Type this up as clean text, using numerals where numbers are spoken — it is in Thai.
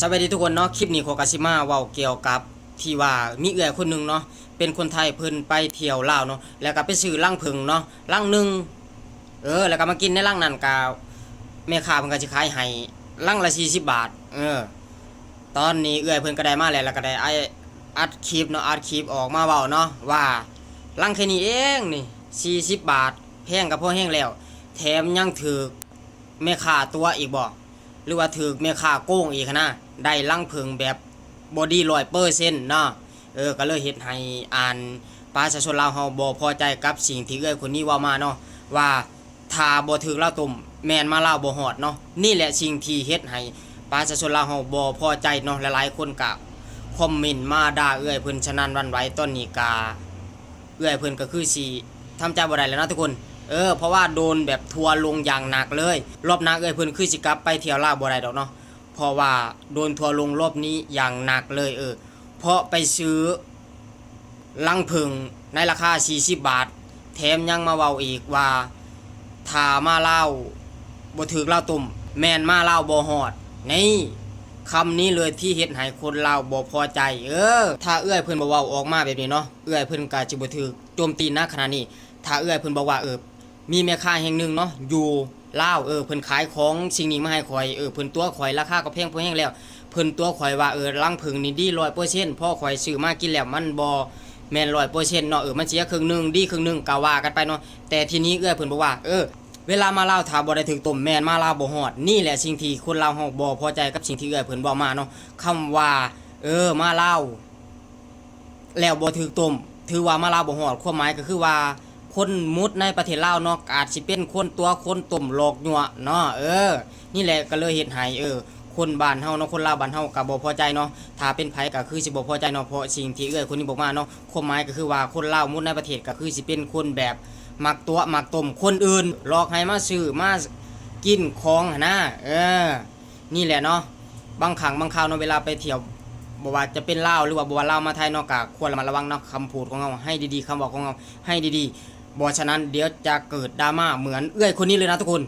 สวัสดีทุกคนเนาะคลิปนี้โคกาซิมาเว้าเกี่ยวกับที่ว่ามีเอื้อยคนหนึงเนาะเป็นคนไทยเพิ่นไปเที่ยวลาวเนาะแล้วก็ไปซื้อลังผึ้งเนาะลังหนึงแล้วก็มากินในลังนั้นก็แม่ค้าเพิ่นก็สิขายให้ลังละ40บาทตอนนี้เอื้อยเพิ่นก็ได้มาแล้วก็ได้อัดคลิปเนาะอัดคลิปออกมาเว้าเนาะว่าลังแค่นี้เองนี่40บาทแพงก็พอแห้งแล้วแถมยังถูกแม่ค้าตัวอีกบ่หรือว่าถูกแม่ค้าโกงอีกนะได้ลังผึ้งแบบบอดี้100%เนาะก็เลยเฮ็ดให้ประชาชนลาวเฮาบ่พอใจกับสิ่งที่เอ้ยคนนี้เว้ามาเนาะว่าถ้าบ่ถูกลาวต้มแม่นมาลาวบ่ฮอดเนาะนี่แหละสิ่งที่เฮ็ดให้ประชาชนลาวเฮาบ่พอใจเนาะหลายๆคนก็คอมเมนต์มาด่าเอ้ยเพิ่นฉะนั้นวันไหวตอนนี้ก็เอ้ยเพิ่นก็คือสิทำใจบ่ได้แล้วนะทุกคนเพราะว่าโดนแบบทัวร์ลงอย่างหนักเลยรอบหน้าเอ้ยเพิ่นคือสิกลับไปเที่ยวลาวบ่ได้ดอกเนาะเพราะว่าโดนทัวร์ลงรอบนี้อย่างหนักเลยเพราะไปซื้อลังผึ้งในราคา40บาทแถมยังมาเว้าอีกว่าถ้ามาลาวบ่ถูกลาวต้มแม่นมาลาวบ่ฮอดนี่คำนี้เลยที่เฮ็ดให้คนลาวบ่พอใจถ้าเอื้อยเพิ่นบ่เว้าออกมาแบบนี้เนาะเอื้อยเพิ่นก็สิบ่ถูกโจมตีณขณะนี้ถ้าเอื้อยเพิ่นบอกว่ามีแม่ค้าแห่งหนึงเนาะอยู่ลาวเพิ่นขายของสิ่งนี้มาให้ข่อยเพิ่นตัวข่อยราคาก็แพงพอแฮงแล้วเพิ่นตัวข่อยว่าลังผึ้งนี่ดี 100% พอข่อยซื้อมากินแล้วมันบ่แม่น 100% เนาะมันเสียครึ่งนึงดีครึ่งนึงก็ว่ากันไปเนาะแต่ทีนี้เอื้อยเพิ่นบอกว่าเวลามาลาวถ้าบ่ได้ถึกต้มแม่นมาลาวบ่ฮอดนี่แหละสิ่งที่คนลาวเฮาบ่พอใจกับสิ่งที่เอื้อยเพิ่นเว้ามาเนาะคำว่ามาลาวแล้วบ่ถึกต้มถือว่ามาลาวบ่ฮอดความหมายก็คือว่าคนมุดในประเทศลาวเนาะอาจสิเป็นคนตัวคนต้มหลอกยั่วเนาะนี่แหละก็เลยเฮ็ดให้คนบ้านเฮาเนาะคนลาวบ้านเฮาก็บ่พอใจเนาะถ้าเป็นไผก็คือสิบ่พอใจเนาะเพราะสิ่งที่คนนี้บอกมาเนาะความหมายก็คือว่าคนลาวมุดในประเทศก็คือสิเป็นคนแบบมักตัวมักต้มคนอื่นหลอกให้มาซื้อมากินของนะนี่แหละเนาะบางครั้งบางคราวเนาะเวลาไปเที่ยวบ่ว่าจะเป็นลาวหรือว่าบ่ว่าลาวมาไทยเนาะก็ควรระมัดระวังเนาะคำพูดของเราให้ดีๆคำบอกของเราให้ดีๆบ่ฉะนั้นเดี๋ยวจะเกิดดราม่าเหมือนคนนี้เลยนะทุกคน